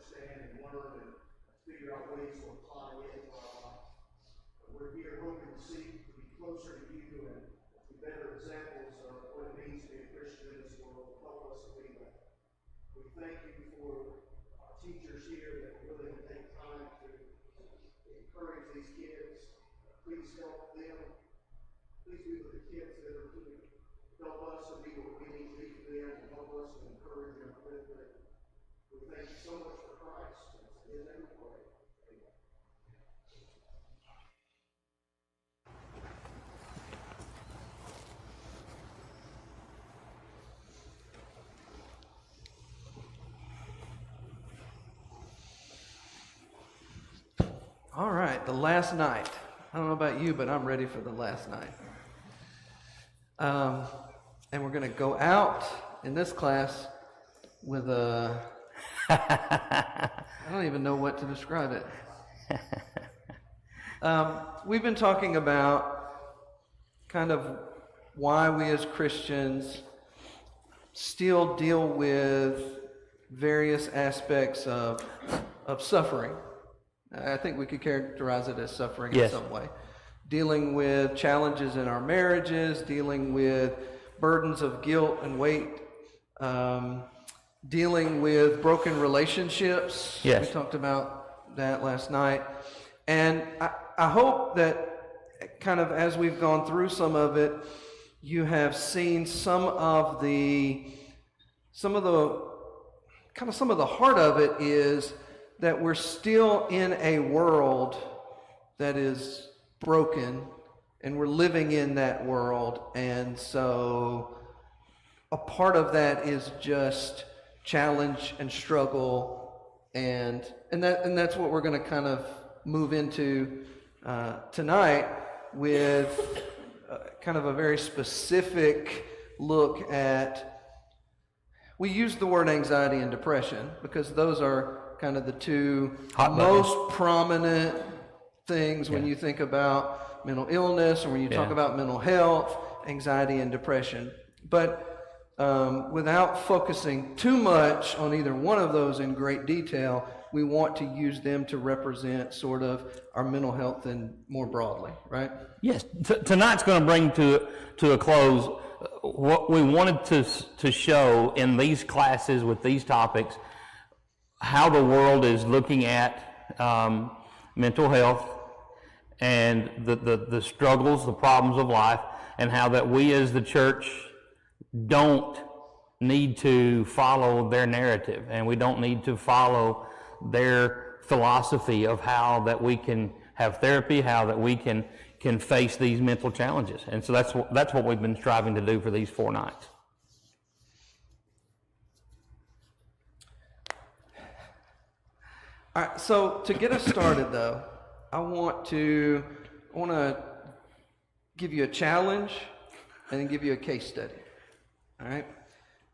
understand and learn and figure out ways to apply it to our lives. We're here hoping to be closer to you and be better examples of what it means to be a Christian in this world. Help us to be that. We thank you for our teachers here that really take time to encourage these kids. Please help them. Please be with the kids that are here. Help us to be what we need to be for them and help us to encourage them with them. We thank you so much for Christ. In his name we pray. Amen. All right, the last night. I don't know about you, but I'm ready for the last night. And we're going to go out in this class with a... I don't even know what to describe it. We've been talking about kind of why we as Christians still deal with various aspects of suffering. I think we could characterize it as suffering in some way. Dealing with challenges in our marriages, dealing with burdens of guilt and weight, dealing with broken relationships. Yes. We talked about that last night. And I hope that kind of as we've gone through some of it, you have seen some of the heart of it is that we're still in a world that is broken, and we're living in that world, and so a part of that is just challenge and struggle, and that's what we're going to kind of move into tonight with kind of a very specific look at. We use the word anxiety and depression because those are kind of the two most prominent things when you think about mental illness or when you talk about mental health, anxiety and depression. But without focusing too much on either one of those in great detail, we want to use them to represent sort of our mental health and more broadly, right? Yes. Tonight's going to bring to a close what we wanted to show in these classes with these topics, how the world is looking at mental health and the struggles, the problems of life, and how that we as the church don't need to follow their narrative, and we don't need to follow their philosophy of how that we can have therapy, how that we can face these mental challenges. And so that's what we've been striving to do for these 4 nights. All right, so to get us started, though, I want to give you a challenge and then give you a case study. All right.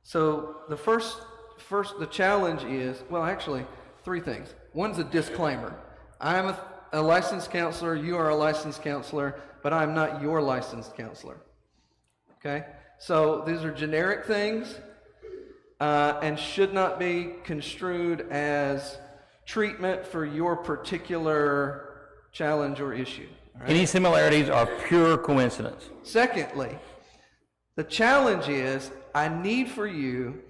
So the challenge is, well, actually, 3 things. One's a disclaimer. I am a licensed counselor. You are a licensed counselor, but I am not your licensed counselor. Okay. So these are generic things and should not be construed as treatment for your particular challenge or issue. Right? Any similarities are pure coincidence. Secondly, the challenge is I need for you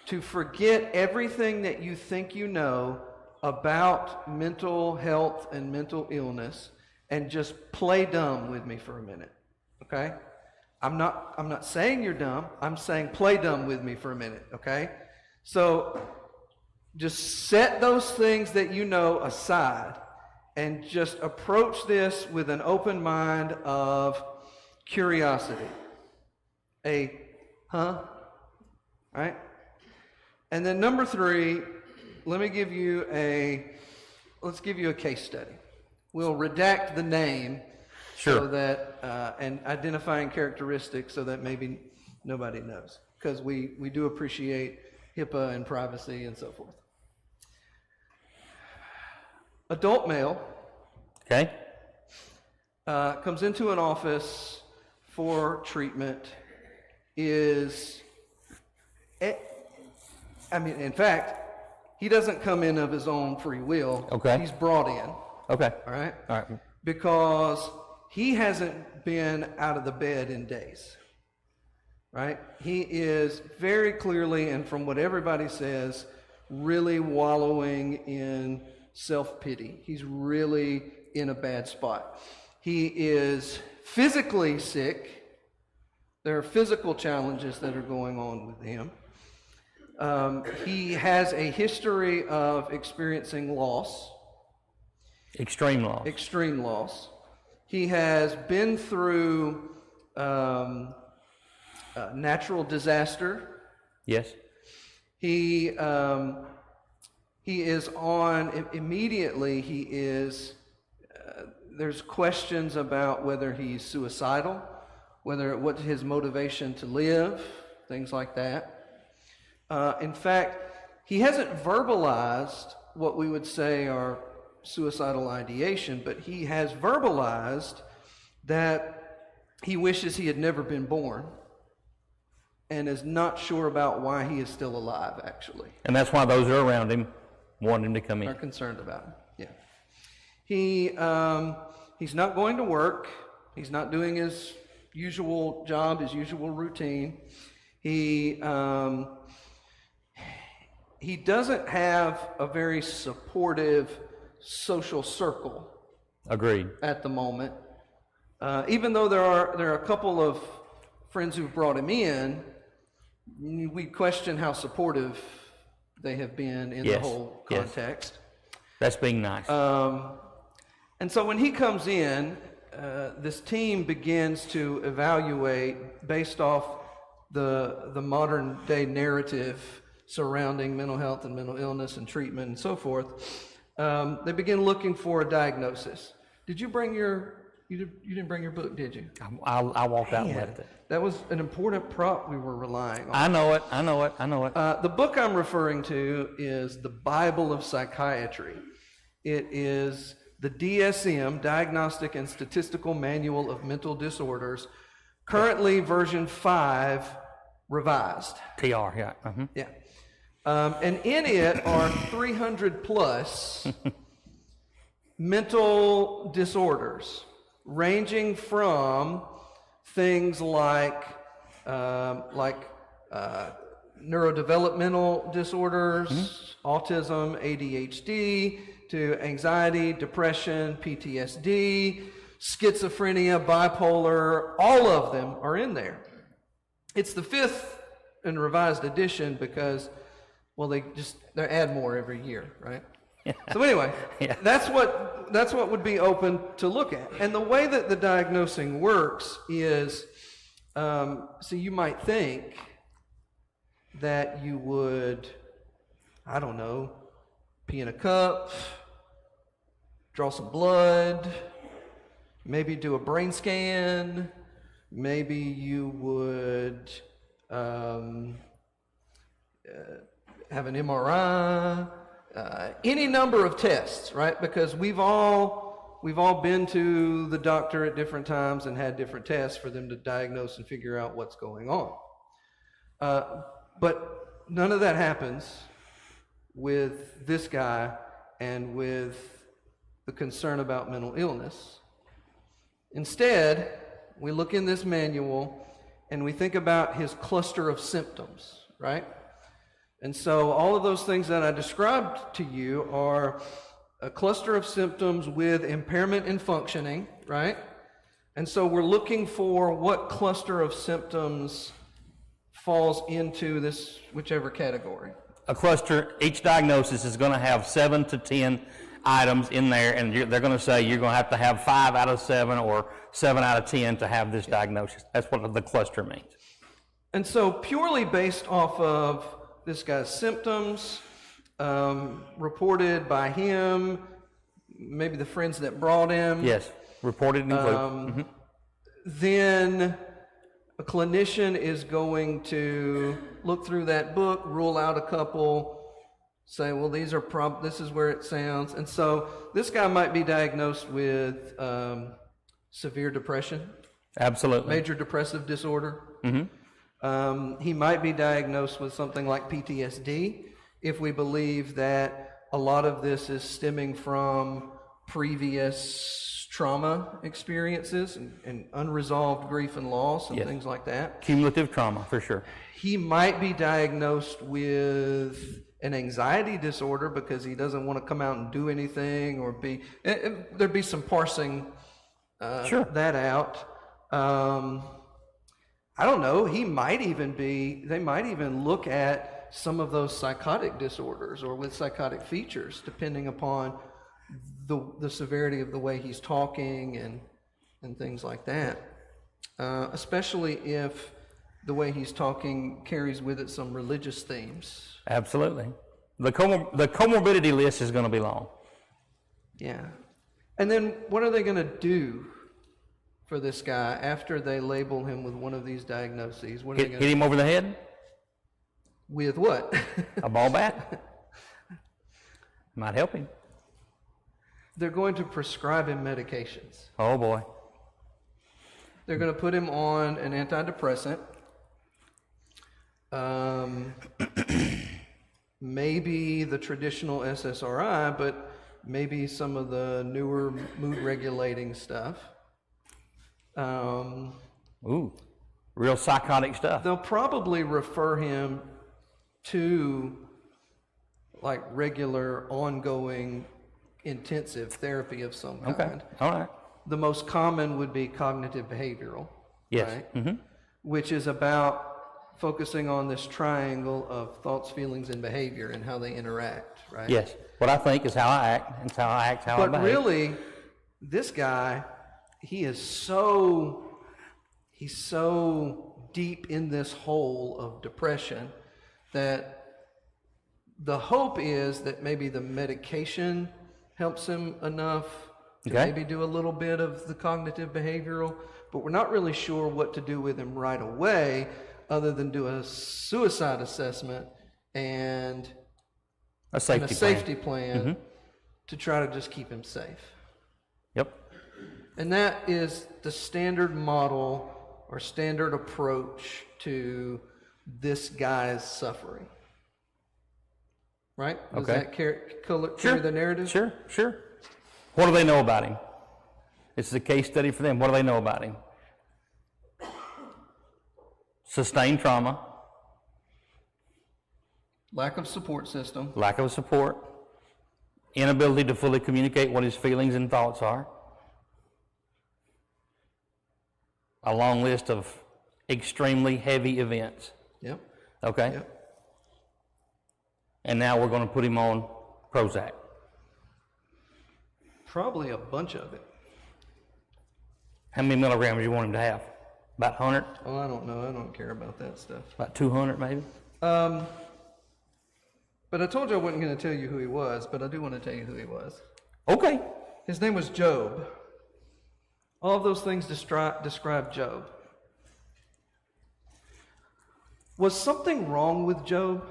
to forget everything that you think you know about mental health and mental illness and just play dumb with me for a minute. Okay? I'm not saying you're dumb. I'm saying play dumb with me for a minute. Okay? So just set those things that you know aside and just approach this with an open mind of curiosity. Right? And then number 3, let's give you a case study. We'll redact the name so that and identifying characteristics so that maybe nobody knows, because we do appreciate HIPAA and privacy and so forth. Adult male. Okay. Comes into an office for treatment. In fact, he doesn't come in of his own free will. Okay. He's brought in. Okay. All right? All right. Because he hasn't been out of the bed in days. Right? He is very clearly, and from what everybody says, really wallowing in self-pity. He's really in a bad spot. He is physically sick. There are physical challenges that are going on with him. He has a history of experiencing loss. Extreme loss. Extreme loss. He has been through natural disaster. Yes. He is on, immediately he is, there's questions about whether he's suicidal, what's his motivation to live, things like that. In fact, he hasn't verbalized what we would say are suicidal ideation, but he has verbalized that he wishes he had never been born and is not sure about why he is still alive, actually. And that's why those are around him want him to come in. Are concerned about him. Yeah. He's not going to work. He's not doing his usual job, his usual routine. He doesn't have a very supportive social circle. Agreed. At the moment. Even though there are a couple of friends who've brought him in, we question how supportive they have been in the whole context. That's being nice. And so when he comes in, this team begins to evaluate based off the modern day narrative surrounding mental health and mental illness and treatment and so forth. They begin looking for a diagnosis. Did you bring you didn't bring your book, did you? I walked out and left it. That was an important prop we were relying on. I know it. The book I'm referring to is the Bible of Psychiatry. It is the DSM, Diagnostic and Statistical Manual of Mental Disorders, currently version 5, revised. TR, yeah. Uh-huh. Yeah. And in it are 300 plus mental disorders, ranging from things like neurodevelopmental disorders, autism, ADHD, to anxiety, depression, PTSD, schizophrenia, bipolar. All of them are in there. It's the 5th and revised edition because, well, they add more every year, right? So anyway, that's what would be open to look at. And the way that the diagnosing works is, so you might think that you would, I don't know, pee in a cup, draw some blood, maybe do a brain scan, maybe you would have an MRI, any number of tests, right? Because we've all been to the doctor at different times and had different tests for them to diagnose and figure out what's going on. But none of that happens with this guy and with the concern about mental illness. Instead, we look in this manual and we think about his cluster of symptoms, right? And so all of those things that I described to you are a cluster of symptoms with impairment in functioning, right? And so we're looking for what cluster of symptoms falls into this whichever category. A cluster, each diagnosis is going to have 7 to 10 items in there, and they're going to say you're going to have 5 out of 7 or 7 out of 10 to have this diagnosis. That's what the cluster means. And so purely based off of this guy's symptoms, reported by him, maybe the friends that brought him. Yes, reported included. Then a clinician is going to look through that book, rule out a couple, say, well, these are this is where it sounds. And so this guy might be diagnosed with severe depression. Absolutely. Major depressive disorder. He might be diagnosed with something like PTSD. if we believe that a lot of this is stemming from previous trauma experiences and unresolved grief and loss and Yes. things like that. Cumulative trauma, for sure. He might be diagnosed with an anxiety disorder because he doesn't want to come out and do anything or be, there'd be some parsing Sure. that out. I don't know, they might even look at some of those psychotic disorders or with psychotic features, depending upon the severity of the way he's talking and things like that. Especially if the way he's talking carries with it some religious themes. Absolutely. The comorbidity list is going to be long. Yeah. And then what are they going to do for this guy after they label him with one of these diagnoses? What are they Hit going him over the head? with what? A ball bat? Might help him. They're going to prescribe him medications. Oh boy. They're going to put him on an antidepressant. Maybe the traditional SSRI, but maybe some of the newer mood regulating stuff. Ooh, real psychotic stuff. They'll probably refer him to like regular ongoing intensive therapy of some kind. Okay, all right. The most common would be cognitive behavioral. Yes. Right? Mm-hmm. Which is about focusing on this triangle of thoughts, feelings, and behavior and how they interact, right? Yes. What I think is how I act, and how I act, how I But behave. really, this guy, he's so deep in this hole of depression that the hope is that maybe the medication helps him enough to Okay. maybe do a little bit of the cognitive behavioral, but we're not really sure what to do with him right away other than do a suicide assessment and A safety safety plan. plan to try to just keep him safe. Yep. And that is the standard model or standard approach to this guy's suffering. Right? Does Okay. that carry the narrative? Sure, sure. What do they know about him? This is a case study for them. What do they know about him? Sustained trauma, Lack of support system. lack of support, inability to fully communicate what his feelings and thoughts are. A long list of extremely heavy events. Yep. Okay? Yep. And now we're going to put him on Prozac. Probably a bunch of it. How many milligrams do you want him to have? About 100? Oh, I don't know. I don't care about that stuff. About 200 maybe? But I told you I wasn't going to tell you who he was, but I do want to tell you who he was. Okay. His name was Job. All of those things describe Job. Was something wrong with Job?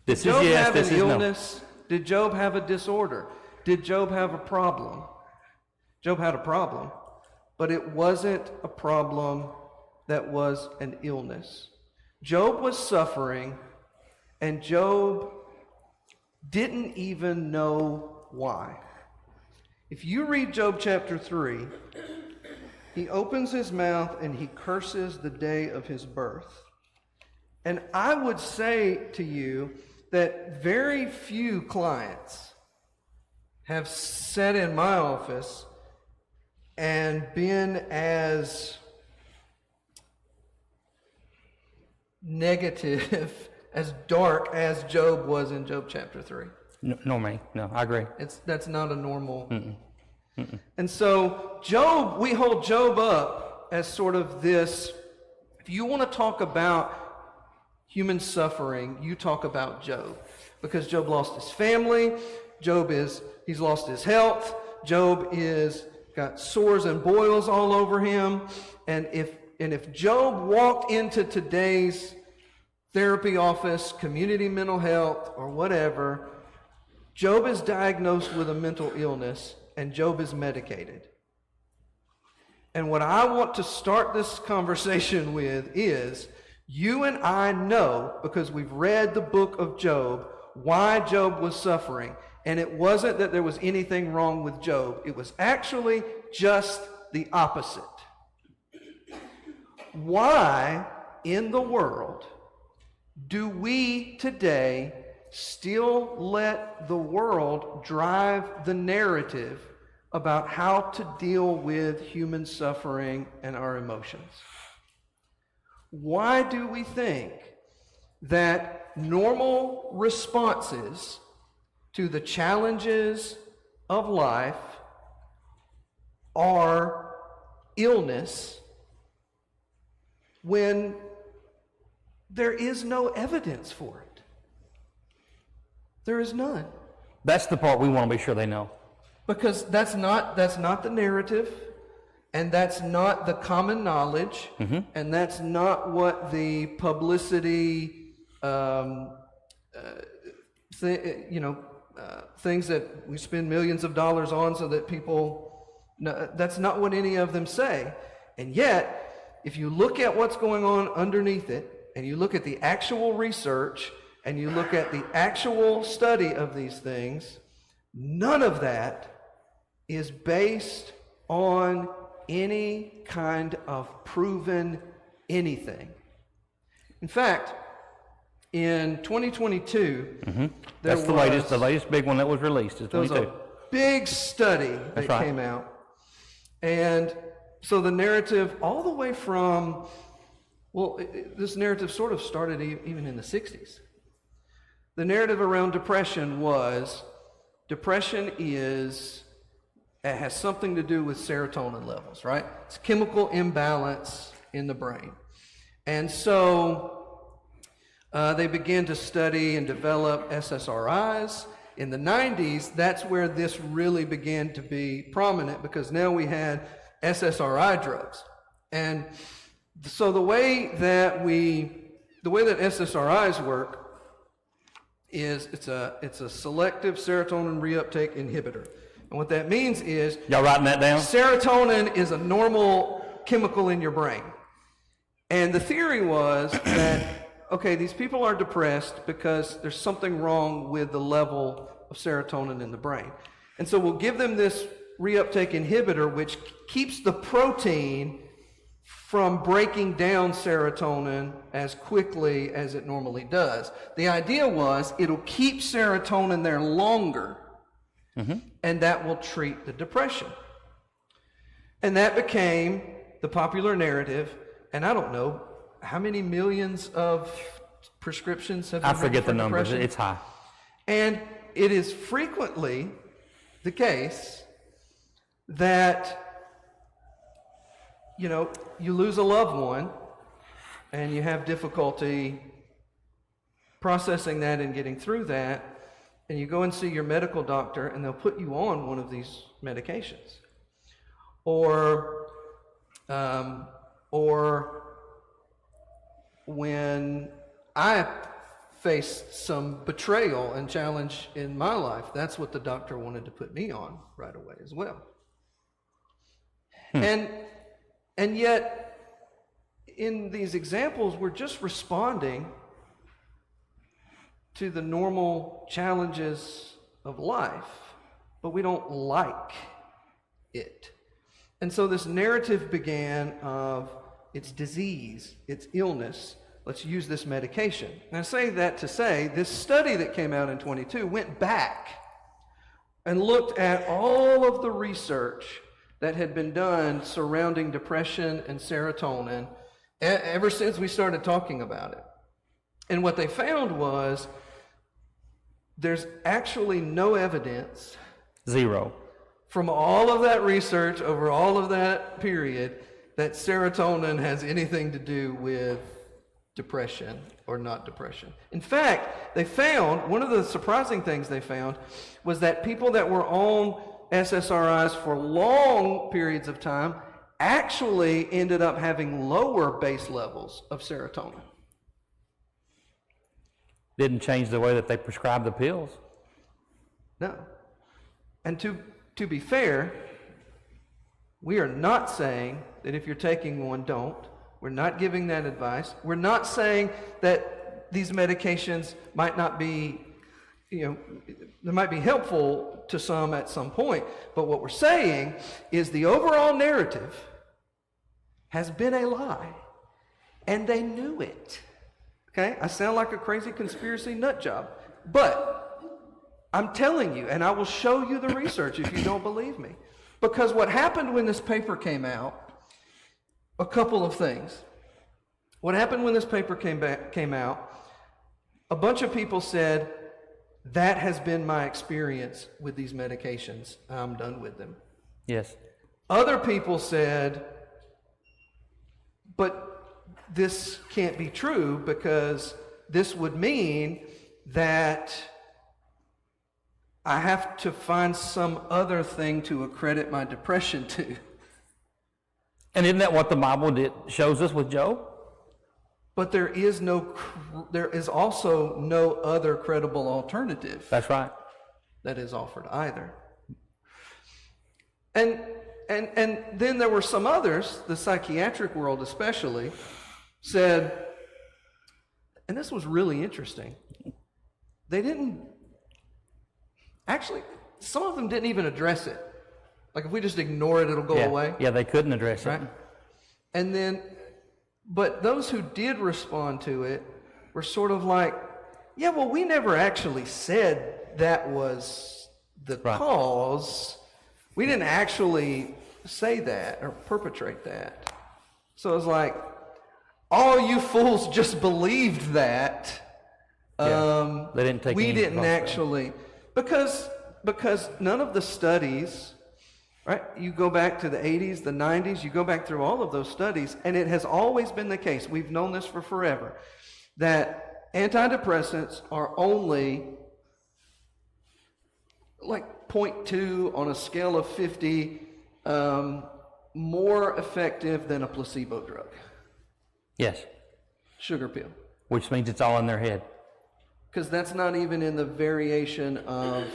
This Did Job is yes, have this an is no. illness? Did Job have a disorder? Did Job have a problem? Job had a problem, but it wasn't a problem that was an illness. Job was suffering, and Job didn't even know why. If you read Job chapter 3, he opens his mouth and he curses the day of his birth. And I would say to you that very few clients have sat in my office and been as negative, as dark as Job was in Job chapter 3. No, me. No, I agree. That's not a normal. And so Job, we hold Job up as sort of this, if you want to talk about human suffering, you talk about Job. Because Job lost his family, he's lost his health, Job is got sores and boils all over him, and if Job walked into today's therapy office, community mental health, or whatever, Job is diagnosed with a mental illness, and Job is medicated. And what I want to start this conversation with is, You and I know, because we've read the book of Job, why Job was suffering. And it wasn't that there was anything wrong with Job. It was actually just the opposite. Why in the world do we today still let the world drive the narrative about how to deal with human suffering and our emotions? Why do we think that normal responses to the challenges of life are illness when there is no evidence for it? There is none. That's the part we want to be sure they know. Because that's not the narrative, and that's not the common knowledge, and that's not what the publicity, things that we spend millions of dollars on so that people know. That's not what any of them say. And yet, if you look at what's going on underneath it, and you look at the actual research, and you look at the actual study of these things, none of that is based on any kind of proven anything. In fact, in 2022, That's the latest big one that was released is 22. There was a big study that came out. And so the narrative all the way from, this narrative sort of started even in the 60s. The narrative around depression was, it has something to do with serotonin levels, right? It's chemical imbalance in the brain. And so they began to study and develop SSRIs. In the 90s, that's where this really began to be prominent, because now we had SSRI drugs. And so the way that SSRIs work is it's a selective serotonin reuptake inhibitor. And what that means is, y'all writing that down? Serotonin is a normal chemical in your brain. And the theory was that, okay, these people are depressed because there's something wrong with the level of serotonin in the brain. And so we'll give them this reuptake inhibitor, which keeps the protein from breaking down serotonin as quickly as it normally does. The idea was it'll keep serotonin there longer, and that will treat the depression. And that became the popular narrative, and I don't know how many millions of prescriptions have been I forget the numbers. depression. It's high. And it is frequently the case that you lose a loved one and you have difficulty processing that and getting through that, and you go and see your medical doctor and they'll put you on one of these medications. Or when I faced some betrayal and challenge in my life, that's what the doctor wanted to put me on right away as well. And yet, in these examples, we're just responding to the normal challenges of life, but we don't like it. And so this narrative began of it's disease, it's illness, let's use this medication. And I say that to say, this study that came out in 22 went back and looked at all of the research that had been done surrounding depression and serotonin ever since we started talking about it. And what they found was there's actually no evidence. Zero. From all of that research over all of that period that serotonin has anything to do with depression or not depression. In fact, they found, one of the surprising things they found was that people that were on SSRIs for long periods of time actually ended up having lower base levels of serotonin. Didn't change the way that they prescribe the pills. No. And to be fair, we are not saying that if you're taking one, don't. We're not giving that advice. We're not saying that these medications might not be, they might be helpful to some at some point. But what we're saying is the overall narrative has been a lie, and they knew it. Okay? I sound like a crazy conspiracy nut job, but I'm telling you, and I will show you the research if you don't believe me. Because what happened when this paper came out, a couple of things. What happened when this paper came out, a bunch of people said, that has been my experience with these medications. I'm done with them. Yes. Other people said, but this can't be true because this would mean that I have to find some other thing to accredit my depression to. And isn't that what the Bible shows us with Job? But there is also no other credible alternative. That's right. That is offered either. And then there were some others, the psychiatric world especially, said, and this was really interesting, they didn't, actually, some of them didn't even address it. Like if we just ignore it, it'll go away. Yeah, they couldn't address right? it. And then, but those who did respond to it were sort of like, yeah, well, we never actually said that was the cause. We didn't actually say that or perpetrate that. So it was like, all you fools just believed that. They didn't take we any didn't responsibility. actually, because none of the studies, right? You go back to the 80s, the 90s, you go back through all of those studies, and it has always been the case, we've known this for forever, that antidepressants are only like 0.2 on a scale of 50 more effective than a placebo drug. Yes. Sugar pill. Which means it's all in their head. Because that's not even in the variation of,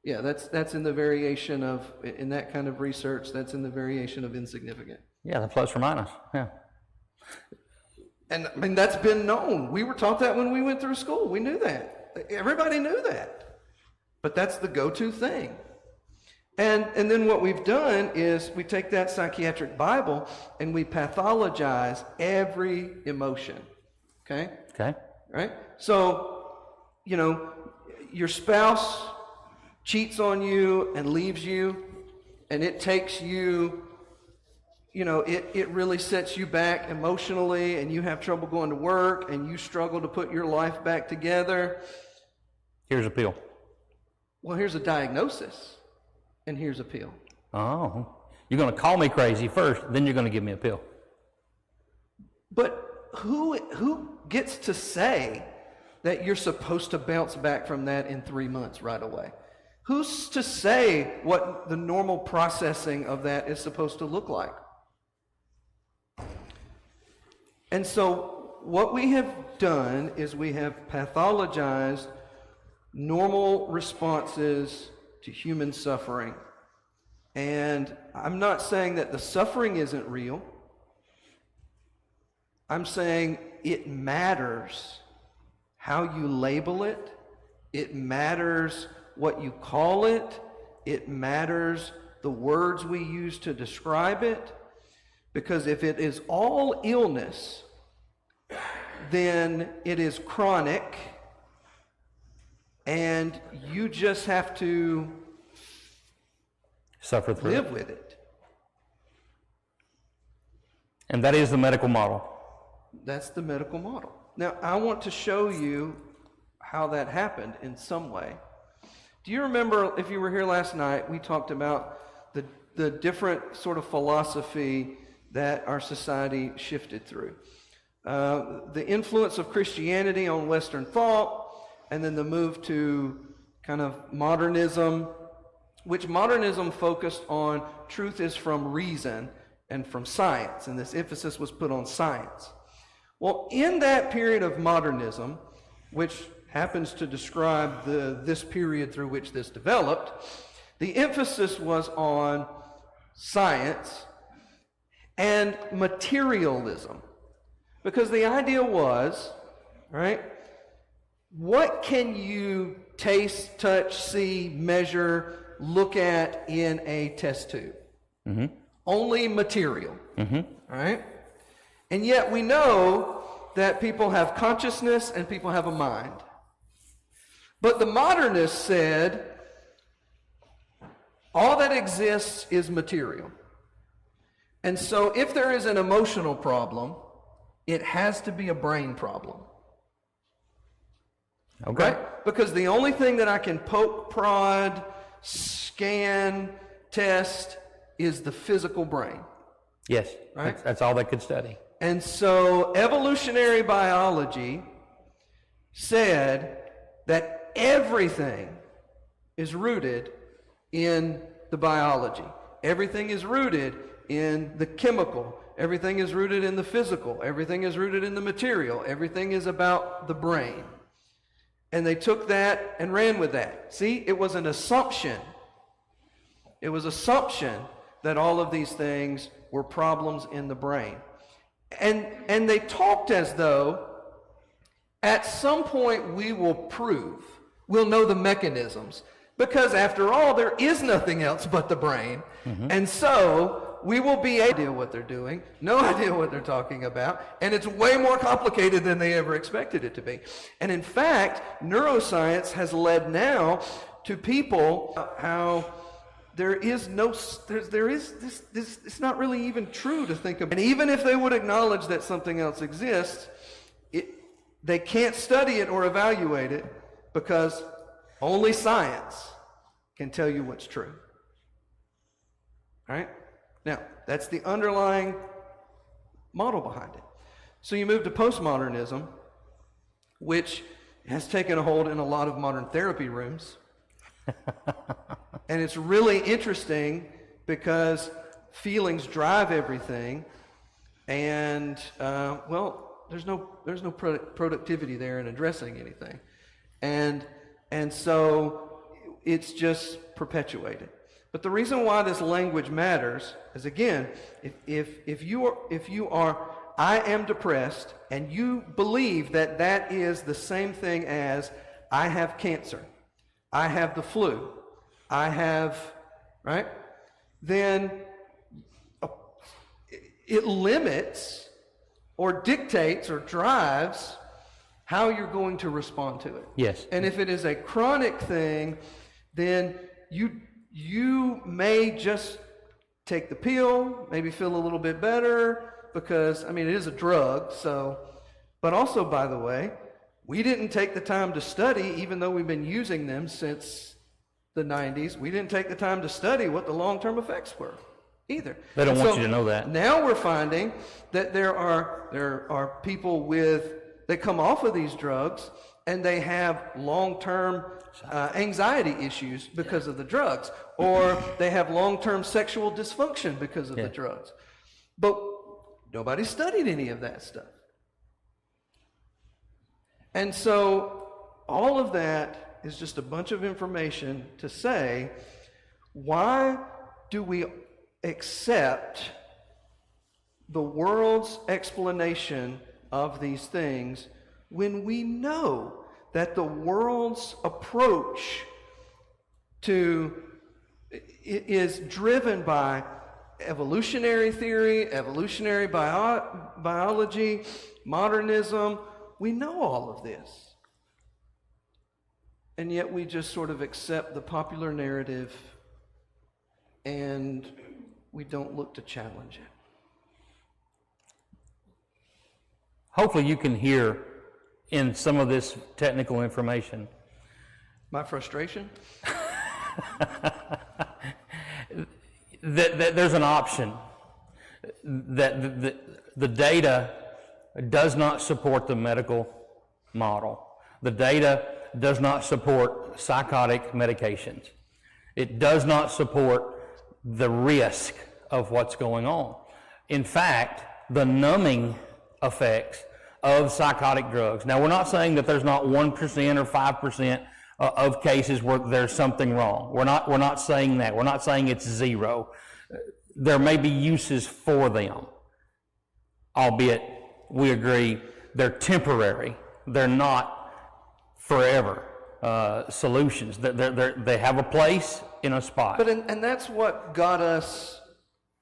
that's in the variation of, in that kind of research, that's in the variation of insignificant. Yeah, the plus or minus. Yeah. And I mean, that's been known. We were taught that when we went through school. We knew that. Everybody knew that. But that's the go-to thing. And then what we've done is we take that psychiatric Bible and we pathologize every emotion. Okay? Okay. Right? So, your spouse cheats on you and leaves you, and it takes you, it really sets you back emotionally, and you have trouble going to work, and you struggle to put your life back together. Here's a pill. Well, here's a diagnosis, and here's a pill. Oh. You're going to call me crazy first, then you're going to give me a pill. But who gets to say that you're supposed to bounce back from that in 3 months right away? Who's to say what the normal processing of that is supposed to look like? And so what we have done is we have pathologized normal responses to human suffering. And I'm not saying that the suffering isn't real. I'm saying it matters how you label it. It matters what you call it. It matters the words we use to describe it. Because if it is all illness, then it is chronic, and you just have to suffer through live with it. And that is the medical model. That's the medical model. Now, I want to show you how that happened in some way. Do you remember, if you were here last night, we talked about the different sort of philosophy that our society shifted through. The influence of Christianity on Western thought, and then the move to kind of modernism, which modernism focused on truth is from reason and from science, and this emphasis was put on science. Well, in that period of modernism, which happens to describe this period through which this developed, the emphasis was on science, and materialism. Because the idea was, right, what can you taste, touch, see, measure, look at in a test tube? Mm-hmm. Only material, right? And yet we know that people have consciousness and people have a mind. But the modernists said, all that exists is material. And so if there is an emotional problem, it has to be a brain problem. Okay. Right? Because the only thing that I can poke, prod, scan, test is the physical brain. Yes, Right? that's all they could study. And so evolutionary biology said that everything is rooted in the biology. Everything is rooted in the chemical. Everything is rooted in the physical. Everything is rooted in the material. Everything is about the brain. And they took that and ran with that. See, it was an assumption. It was assumption that all of these things were problems in the brain. And they talked as though at some point we will prove, we'll know the mechanisms. Because after all, there is nothing else but the brain. And so we will be able to idea what they're doing, no idea what they're talking about, and it's way more complicated than they ever expected it to be. And in fact, neuroscience has led now to people how there is no, there is this, it's not really even true to think about. And even if they would acknowledge that something else exists, they can't study it or evaluate it because only science can tell you what's true. All right? Now, that's the underlying model behind it. So you move to postmodernism, which has taken a hold in a lot of modern therapy rooms. And it's really interesting because feelings drive everything, and there's no productivity there in addressing anything, and so it's just perpetuated. But the reason why this language matters is, again, if you are I am depressed, and you believe that that is the same thing as I have cancer, I have the flu, I have, right? Then it limits or dictates or drives how you're going to respond to it. Yes. And if it is a chronic thing, then you may just take the pill, maybe feel a little bit better, because, I mean, it is a drug, so, but also, by the way, we didn't take the time to study, even though we've been using them since the 90s, we didn't take the time to study what the long-term effects were either. They don't want you to know that. Now we're finding that there are people that come off of these drugs and they have long-term anxiety issues because of the drugs, or they have long-term sexual dysfunction because of the drugs. But nobody studied any of that stuff. And so all of that is just a bunch of information to say, why do we accept the world's explanation of these things when we know that the world's approach to is driven by evolutionary theory, evolutionary biology, modernism? We know all of this. And yet we just sort of accept the popular narrative and we don't look to challenge it. Hopefully you can hear in some of this technical information My frustration? that there's an option, that the data does not support the medical model. The data does not support psychotic medications. It does not support the risk of what's going on. In fact, the numbing effects of psychotic drugs. Now, we're not saying that there's not 1% or 5% of cases where there's something wrong. We're not saying that. We're not saying it's zero. there may be uses for them, albeit we agree they're temporary. They're not forever solutions. They have a place in a spot. But and that's what got us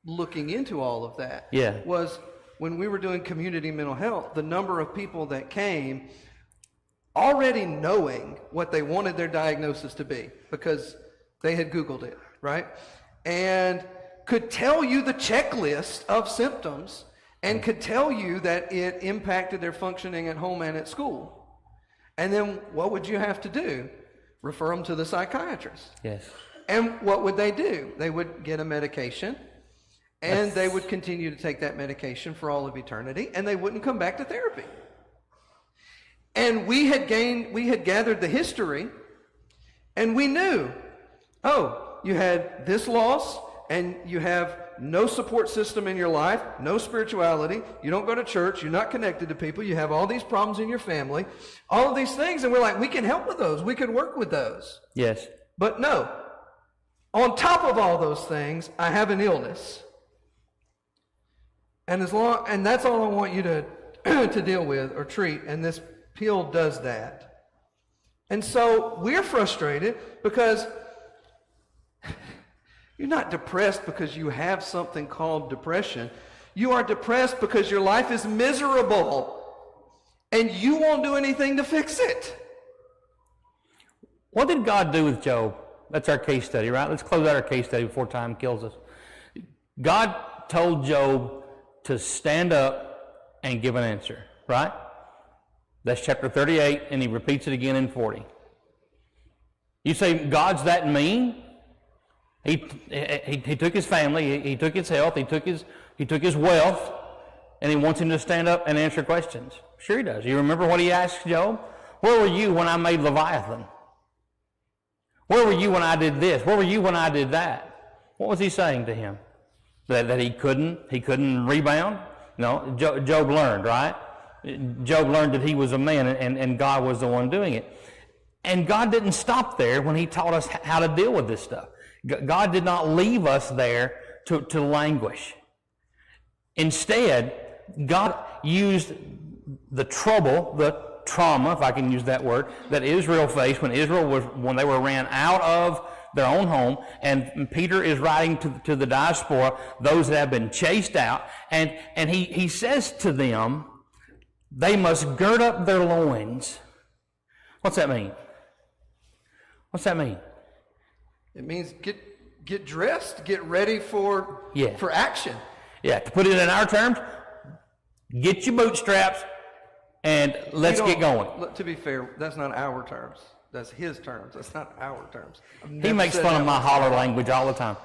looking into all of that. Yeah. Was when we were doing community mental health, the number of people that came already knowing what they wanted their diagnosis to be because they had Googled it, right? And could tell you the checklist of symptoms and could tell you that it impacted their functioning at home and at school. And then what would you have to do? Refer them to the psychiatrist. Yes. And what would they do? They would get a medication, and they would continue to take that medication for all of eternity, and they wouldn't come back to therapy. And we had gathered the history, and we knew, oh, you had this loss, and you have no support system in your life, no spirituality, you don't go to church, you're not connected to people, you have all these problems in your family, all of these things, and we're like, we can help with those, we can work with those. Yes. But no, on top of all those things, I have an illness. And that's all I want you to to deal with or treat, and this pill does that. And so we're frustrated because you're not depressed because you have something called depression. You are depressed because your life is miserable and you won't do anything to fix it. What did God do with Job? That's our case study, right? Let's close out our case study before time kills us. God told Job to stand up and give an answer, right? That's chapter 38, and he repeats it again in 40. You say, God's that mean? He took his family, he took his health, he took his wealth, and he wants him to stand up and answer questions. Sure he does. You remember what he asked Job? Where were you when I made Leviathan? Where were you when I did this? Where were you when I did that? What was he saying to him? That he couldn't rebound? No, Job learned, right? Job learned that he was a man and God was the one doing it. And God didn't stop there when he taught us how to deal with this stuff. God did not leave us there to languish. Instead, God used the trouble, the trauma, if I can use that word, that Israel faced when they were ran out of their own home, and Peter is writing to the diaspora, those that have been chased out, and he says to them, they must gird up their loins. What's that mean? What's that mean? It means get dressed, get ready for action. Yeah, to put it in our terms, get your bootstraps and let's get going. To be fair, that's not our terms. That's his terms. That's not our terms. He makes fun of my holler language all the time.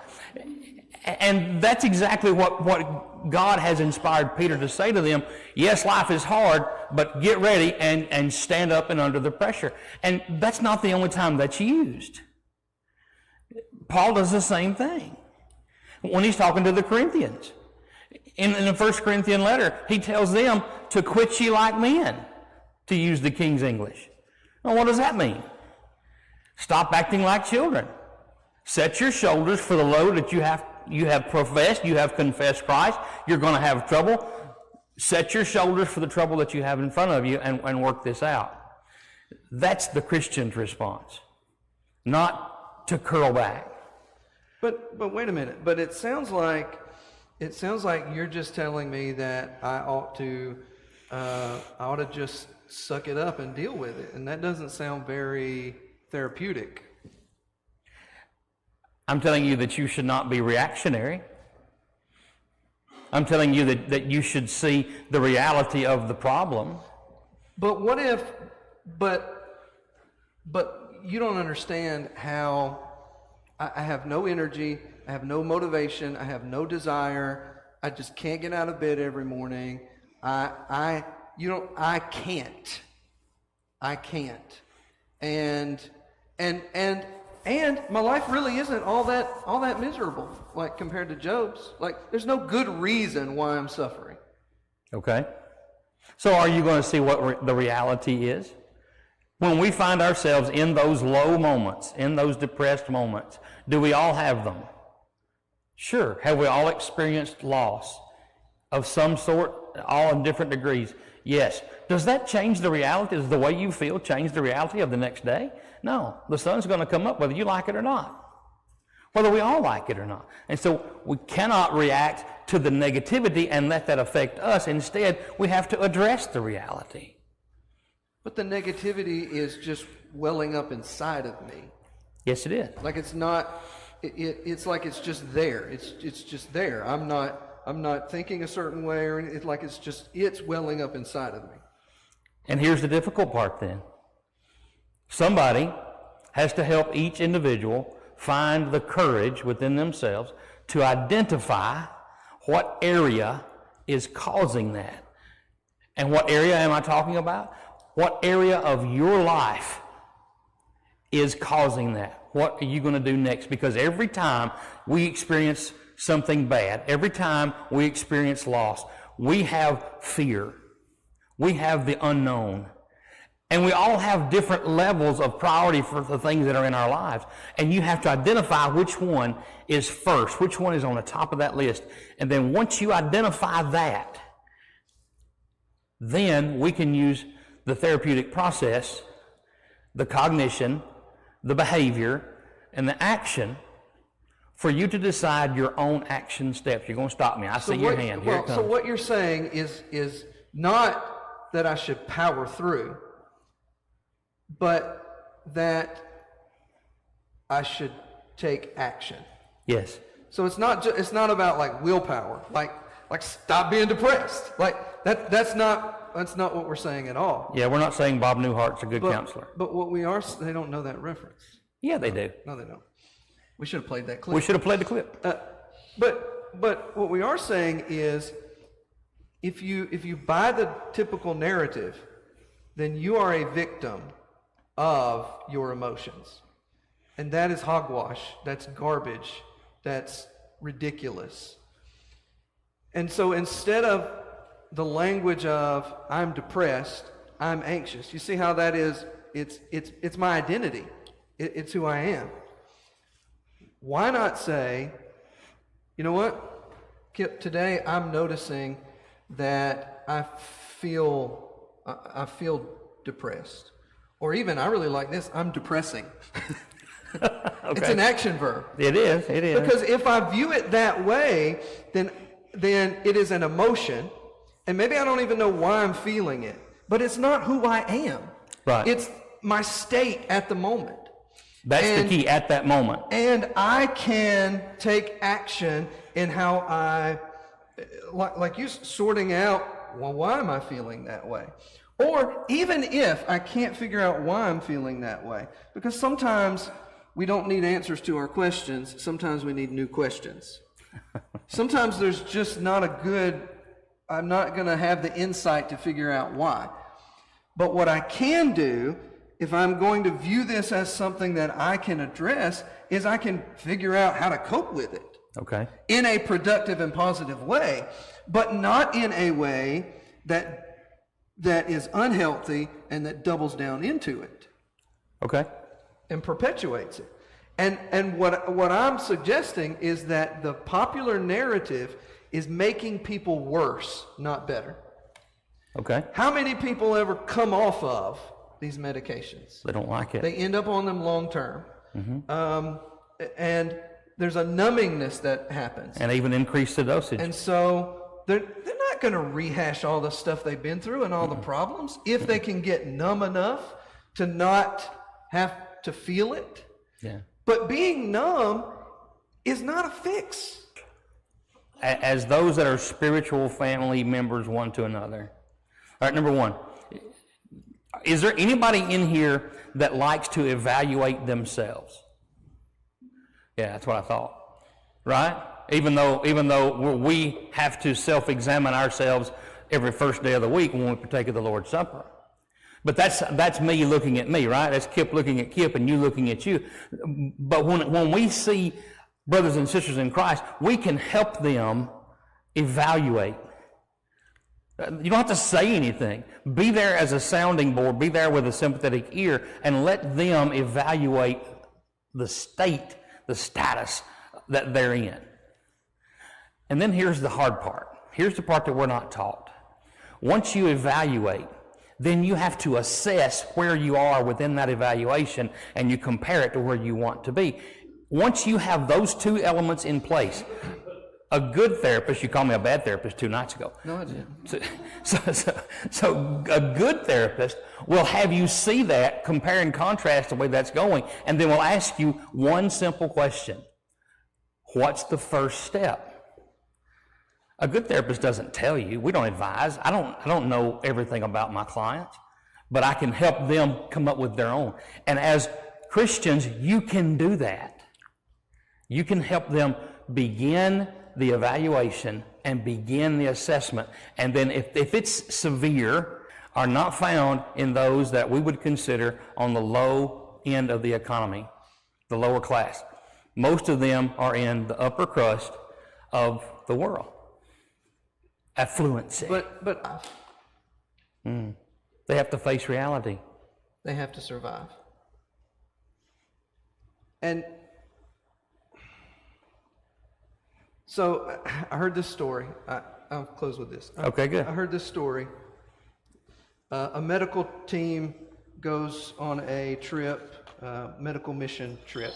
And that's exactly what God has inspired Peter to say to them. Yes, life is hard, but get ready and stand up and under the pressure. And that's not the only time that's used. Paul does the same thing when he's talking to the Corinthians. In the 1 Corinthian letter, he tells them to quit ye like men, to use the King's English. Well, what does that mean? Stop acting like children. Set your shoulders for the load that you have professed, you have confessed Christ. You're going to have trouble. Set your shoulders for the trouble that you have in front of you and work this out. That's the Christian's response, not to curl back. But wait a minute. But it sounds like you're just telling me that I ought to just suck it up and deal with it, and that doesn't sound very therapeutic. I'm telling you that you should not be reactionary. I'm telling you that you should see the reality of the problem. But what if, but you don't understand how I have no energy, I have no motivation, I have no desire, I just can't get out of bed every morning. I can't. And my life really isn't all that miserable, like compared to Job's. Like, there's no good reason why I'm suffering. Okay. So are you going to see what the reality is? When we find ourselves in those low moments, in those depressed moments, do we all have them? Sure. Have we all experienced loss of some sort, all in different degrees? Yes. Does that change the reality? Does the way you feel change the reality of the next day? No. The sun's going to come up whether you like it or not. Whether we all like it or not. And so we cannot react to the negativity and let that affect us. Instead, we have to address the reality. But the negativity is just welling up inside of me. Yes, it is. Like it's not, it's like it's just there. It's just there. I'm not thinking a certain way, or it's like it's welling up inside of me. And here's the difficult part then. Somebody has to help each individual find the courage within themselves to identify what area is causing that. And what area am I talking about? What area of your life is causing that? What are you going to do next? Because every time we experience something bad, every time we experience loss, we have fear. We have the unknown. And we all have different levels of priority for the things that are in our lives. And you have to identify which one is first, which one is on the top of that list. And then once you identify that, then we can use the therapeutic process, the cognition, the behavior, and the action for you to decide your own action steps. You're going to stop me. I see your hand. Here it comes. So what you're saying is not that I should power through, but that I should take action. Yes. So it's not about like willpower, like stop being depressed. Like that's not what we're saying at all. Yeah, we're not saying Bob Newhart's a good counselor. But what we are, they don't know that reference. Yeah, they do. No, they don't. We should have played that clip. We should have played the clip. But what we are saying is, if you buy the typical narrative, then you are a victim of your emotions. And that is hogwash. That's garbage. That's ridiculous. And so instead of the language of I'm depressed, I'm anxious. You see how that is? It's my identity. It's who I am. Why not say, you know what, Kip, today I'm noticing that I feel depressed. Or even, I really like this, I'm depressing. Okay. It's an action verb. It is. Because if I view it that way, then it is an emotion, and maybe I don't even know why I'm feeling it, but it's not who I am. Right. It's my state at the moment. That's the key, at that moment. And I can take action in how I, like you sorting out, well, why am I feeling that way? Or even if I can't figure out why I'm feeling that way, because sometimes we don't need answers to our questions, sometimes we need new questions. Sometimes there's just not I'm not going to have the insight to figure out why. But what I can do, if I'm going to view this as something that I can address, is I can figure out how to cope with it. Okay. In a productive and positive way, but not in a way that is unhealthy and that doubles down into it. Okay. And perpetuates it. And what I'm suggesting is that the popular narrative is making people worse, not better. Okay. How many people ever come off of these medications? They don't like it. They end up on them long term. Mm-hmm. And there's a numbingness that happens. And even increase the dosage. And so they're not going to rehash all the stuff they've been through and all the problems if they can get numb enough to not have to feel it. Yeah. But being numb is not a fix. As those that are spiritual family members one to another. All right, number one. Is there anybody in here that likes to evaluate themselves? Yeah, that's what I thought. Right? Even though we have to self-examine ourselves every first day of the week when we partake of the Lord's Supper. But that's me looking at me, right? That's Kip looking at Kip and you looking at you. But when we see brothers and sisters in Christ, we can help them evaluate. You don't have to say anything. Be there as a sounding board. Be there with a sympathetic ear and let them evaluate the state, the status that they're in. And then here's the hard part. Here's the part that we're not taught. Once you evaluate, then you have to assess where you are within that evaluation, and you compare it to where you want to be. Once you have those two elements in place, a good therapist, you called me a bad therapist 2 nights ago. No, I didn't. So a good therapist will have you see that, compare and contrast the way that's going, and then will ask you one simple question. What's the first step? A good therapist doesn't tell you. We don't advise. I don't know everything about my clients, but I can help them come up with their own. And as Christians, you can do that. You can help them begin the evaluation and begin the assessment. And then if it's severe or not found in those that we would consider on the low end of the economy, the lower class, most of them are in the upper crust of the world. Affluency. But They have to face reality. they have to survive. And so I heard this story. I'll close with this. Okay, good. I heard this story. A medical team goes on a trip, medical mission trip,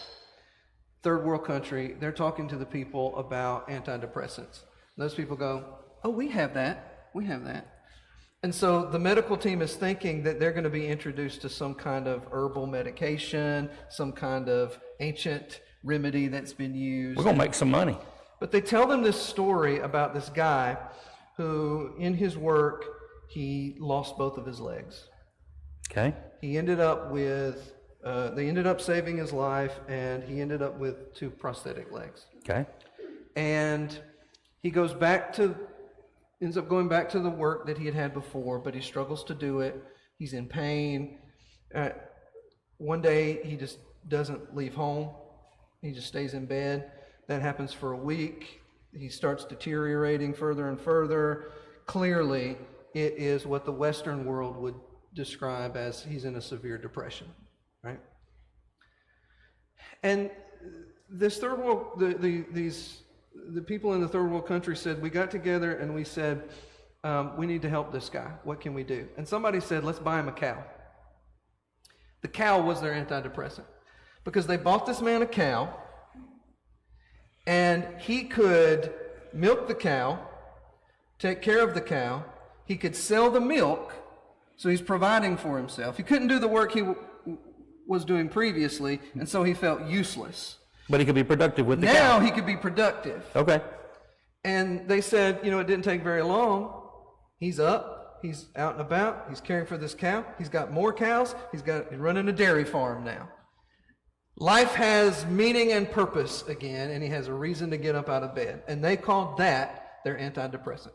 third world country. They're talking to the people about antidepressants. Those people go, "Oh, we have that. We have that." And so the medical team is thinking that they're going to be introduced to some kind of herbal medication, some kind of ancient remedy that's been used. We're going to make some money. But they tell them this story about this guy who, in his work, he lost both of his legs. Okay. He ended up with, they ended up saving his life, and he ended up with 2 prosthetic legs. Okay. And he ends up going back to the work that he had before, but he struggles to do it. He's in pain. One day, he just doesn't leave home. He just stays in bed. That happens for a week. He starts deteriorating further and further. Clearly, it is what the Western world would describe as he's in a severe depression, right? And this third world, the people in the third world country said, we got together and we said, we need to help this guy. What can we do? And somebody said, let's buy him a cow. The cow was their antidepressant, because they bought this man a cow, and he could milk the cow, take care of the cow. He could sell the milk, so he's providing for himself. He couldn't do the work he was doing previously, and so he felt useless. But he could be productive with the cow. Now he could be productive. Okay. And they said, it didn't take very long. He's up, he's out and about, he's caring for this cow. He's got more cows. He's running a dairy farm now. Life has meaning and purpose again, and he has a reason to get up out of bed. And they called that their antidepressant.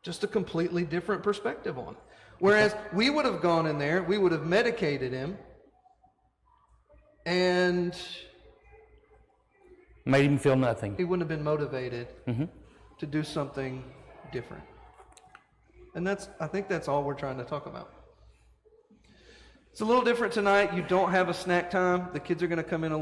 Just a completely different perspective on it. Whereas we would have gone in there, we would have medicated him, and made him feel nothing. He wouldn't have been motivated to do something different. And I think that's all we're trying to talk about. It's a little different tonight. You don't have a snack time. The kids are going to come in a little